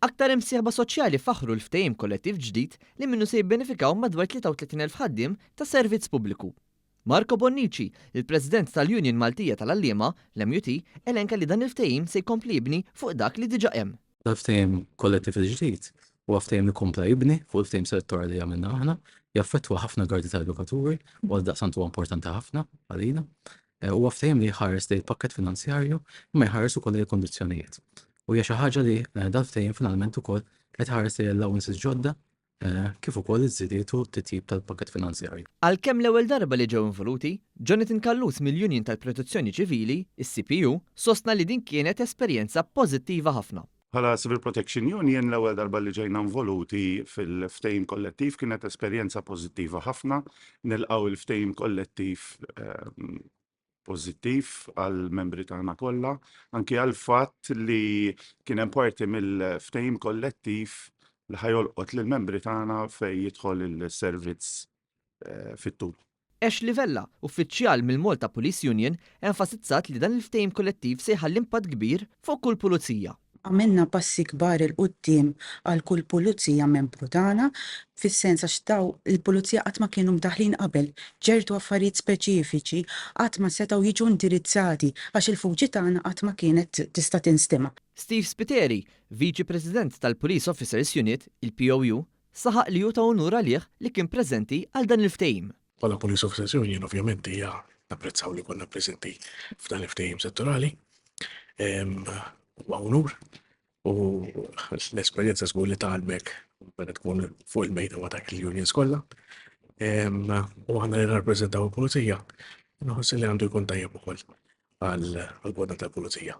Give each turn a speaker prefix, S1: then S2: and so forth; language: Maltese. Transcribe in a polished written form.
S1: Aktar imsieħba soċjali faħru l-ftehim kollettiv ġdid li minnu se jibbenefikaw madwar 33,000 ħaddiem ta' servizz pubbliku. Marco Bonnici, il-President tal-Union Maltija tal-Allima, l-MUT, elenka li dan il-ftehim se jkompli jibni fuq dak li diġa hemm.
S2: L-ftehim kollettiv il-ġdid u ftehim li kompla jibni fuq il-ftehim selettorali li għamilna aħna, jaffettwa ħafna gardi tal-edukaturi u għal-daqsant huwa importanti ħafna għalina. U ftehim li jħares li l-pakket finanzjarju imma jħares ukoll il-kondizzjonijiet. U hija xi ħaġa li dal-ftehim finalment ukoll qed ħares li allowances ġodda kif ukoll iż-żidiet u t-tip tal-pakket finanzjarju.
S1: Għalkemm l-ewwel darba li ġew involuti, Jonathan Kallus mill-Union tal-Protezzjoni Ċivili, is-CPU, sostna li din kienet esperjenza pożittiva ħafna.
S3: Bħala Civil Protection Union l-ewwel darba li ġejna involuti fil-ftehim kollettiv kienet esperjenza pożittiva ħafna. Nilqgħu il-ftehim kollettiv pożittiv għal membri tagħna kollha, anke għal fatt li kien hemm parti mill-ftehim kollettiv li ħajolqot lill membri tagħna fejn jidħol il-servizz fit-tul.
S1: Ashley Vella, uffiċjal mill-Malta Police Union, enfasizzat li dan il-ftehim kollettiv se jħalli impatt kbir fuq kull pulizija.
S4: Għamilna passi kbar il-qudiem għal kull pulizija membru tagħna, fis-sens għax daw il-pulizija qatt ma kienu mdaħlin qabel, ċertu affarijiet speċifiċi qatt ma setgħu jiġu indirizzati għax il-fuġi tagħna qatt ma kienet tista' tinstema'.
S1: Steve Spiteri, Viċi President tal-Police Officers Unit, il-POU, saħaq li hu ta' onur għalih li kien preżenti għal dan il-ftehim.
S5: Bħala Police Officers Union ovvjament hija napprezzaw li konna preżenti f'dan il-ftehim settorali. Huwa onur u l-esperjenza żgur li tagħalmek meta tkun fuq il-mejda ma' dak il-unions kollha. U aħna li narrappreżentaw il-pulizija, nħossi li għandu jkun tajjeb ukoll għall-bonna tal-pulizija.